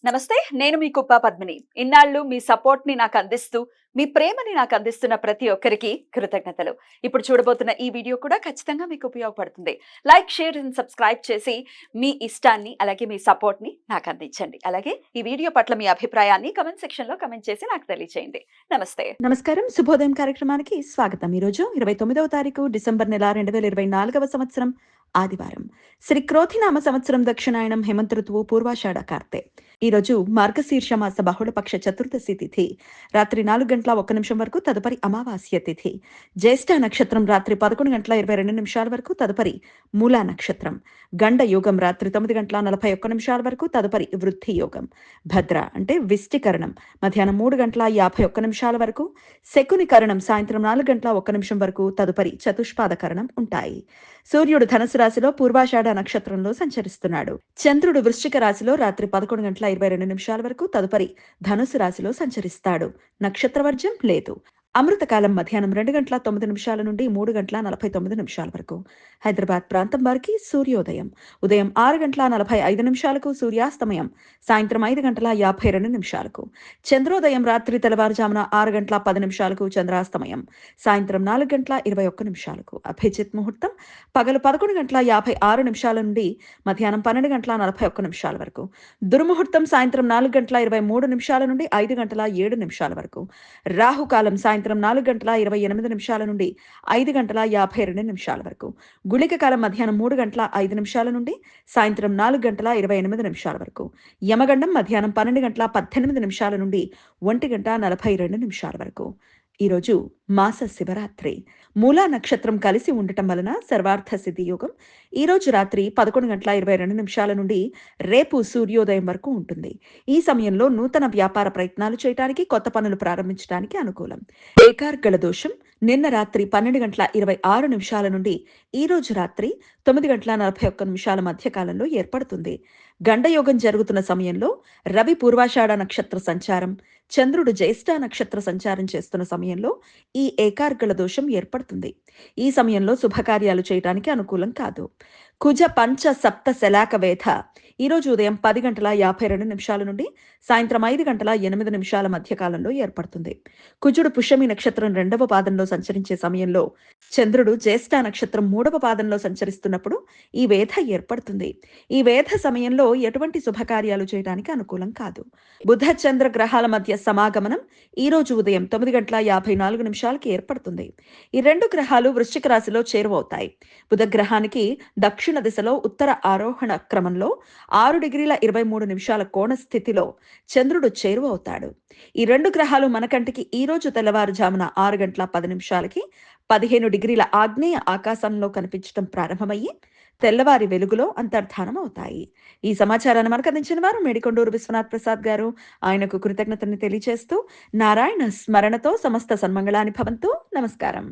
నమస్తే. నేను మీ కుప్ప పద్మిని. ఇన్నాళ్ళు మీ సపోర్ట్‌ని నాకందిస్తూ, మీ ప్రేమని నాకందిస్తున్న ప్రతి ఒక్కరికి కృతజ్ఞతలు. ఇప్పుడు చూడబోతున్న ఈ వీడియో కూడా ఖచ్చితంగా మీకు ఉపయోగపడుతుంది. లైక్, షేర్ అండ్ సబ్స్క్రైబ్ చేసి మీ ఇష్టాన్ని, అలాగే మీ సపోర్ట్‌ని నాకందించండి. అలాగే ఈ వీడియో పట్ల మీ అభిప్రాయాన్ని కామెంట్ సెక్షన్‌లో కామెంట్ చేసి నాకు తెలియచేయండి. నమస్తే. నమస్కారం. శుభోదయం కార్యక్రమానికి స్వాగతం. ఈరోజు 29వ తారీఖు డిసెంబర్ నెల 2024వ సంవత్సరం ఆదివారం. శ్రీ క్రోధినామ సంవత్సరం దక్షిణాయనం హేమంత ఋతువు పూర్వాషాఢ కార్తె. ఈరోజు మార్గశీర్ష మాస బహుళపక్ష చతుర్దశి తిథి రాత్రి 4:01 వరకు, తదుపరి అమావాస్య తిథి. జ్యేష్ఠ నక్షత్రం రాత్రి 11:22 వరకు, తదుపరి మూలా నక్షత్రం. గండ యోగం రాత్రి 9:41 వరకు, తదుపరి వృద్ధి యోగం. భద్ర అంటే విష్టికరణం మధ్యాహ్నం 3:51 వరకు, శకుని కరణం సాయంత్రం 4:01 వరకు, తదుపరి చతుష్పాద కరణం ఉంటాయి. సూర్యుడు ధనుసు రాశిలో పూర్వాషాఢ నక్షత్రంలో సంచరిస్తున్నాడు. చంద్రుడు వృశ్చిక రాశిలో రాత్రి 11:22 వరకు, తదుపరి ధనుసు రాశిలో సంచరిస్తాడు. నక్షత్రవర్జ్యం లేదు. అమృతకాలం మధ్యాహ్నం 2:09 నుండి 3:49 వరకు. హైదరాబాద్ ప్రాంతం వారికి సూర్యోదయం ఉదయం 6:45 సూర్యాస్తమయం సాయంత్రం 5:52. చంద్రోదయం రాత్రి తెల్లవారుజామున 6:10 చంద్రాస్తమయం సాయంత్రం 4:21. అభిజిత్ ముహూర్తం పగలు 11:56 నుండి మధ్యాహ్నం 12:41 వరకు. దుర్ముహూర్తం సాయంత్రం 4:23 నుండి 5:07 వరకు. రాహుకాలం సాయంత్రం 4:28 నుండి 5:52 వరకు. గుళిక కాలం మధ్యాహ్నం 3:05 నుండి సాయంత్రం 4:28 వరకు. యమగండం మధ్యాహ్నం 12:18 నుండి 1:42 వరకు. ఈరోజు మాస శివరాత్రి. మూలా నక్షత్రం కలిసి ఉండటం వలన సర్వార్థ సిద్ధి యోగం ఈ రోజు రాత్రి 11:22 నుండి రేపు సూర్యోదయం వరకు ఉంటుంది. ఈ సమయంలో నూతన వ్యాపార ప్రయత్నాలు చేయడానికి, కొత్త పనులు ప్రారంభించడానికి అనుకూలం. ఏకార్గళ దోషం నిన్న రాత్రి 12:26 నుండి ఈ రోజు రాత్రి 9:41 మధ్య కాలంలో ఏర్పడుతుంది. గండయోగం జరుగుతున్న సమయంలో రవి పూర్వాషాఢ నక్షత్ర సంచారం, చంద్రుడు జ్యేష్ఠ నక్షత్ర సంచారం చేస్తున్న సమయంలో ఈ ఏకార్గళ దోషం ఏర్పడుతుంది. ఈ సమయంలో శుభకార్యాలు చేయడానికి అనుకూలం కాదు. కుజ పంచ సప్త శలాక వేధ ఈరోజు ఉదయం 10:52 నుండి సాయంత్రం 5:08 మధ్య కాలంలో ఏర్పడుతుంది. కుజుడు పుష్యమి నక్షత్రం 2వ పాదంలో సంచరించే సమయంలో చంద్రుడు జ్యేష్ఠ నక్షత్రం 3వ పాదంలో సంచరిస్తున్నప్పుడు ఈ వేధ ఏర్పడుతుంది. ఈ వేధ సమయంలో ఎటువంటి శుభకార్యాలు చేయడానికి అనుకూలం కాదు. బుధ చంద్ర గ్రహాల మధ్య సమాగమనం ఈ రోజు ఉదయం 9:54 ఏర్పడుతుంది. ఈ రెండు గ్రహాలు వృశ్చిక రాశిలో చేరువవుతాయి. బుధ గ్రహానికి దక్షిణ దిశలో ఉత్తర ఆరోహణ క్రమంలో 6:23 కోణ స్థితిలో చంద్రుడు చేరువవుతాడు. ఈ రెండు గ్రహాలు మన కంటికి ఈ రోజు తెల్లవారుజామున 6:10 15 ఆగ్నేయ ఆకాశంలో కనిపించడం ప్రారంభమయ్యి తెల్లవారి వెలుగులో అంతర్ధానం అవుతాయి. ఈ సమాచారాన్ని మనకు అందించిన వారు మేడికొండూరు విశ్వనాథ్ ప్రసాద్ గారు. ఆయనకు కృతజ్ఞతని తెలియజేస్తూ నారాయణ స్మరణతో సమస్త సన్మంగళాని భవంతు. నమస్కారం.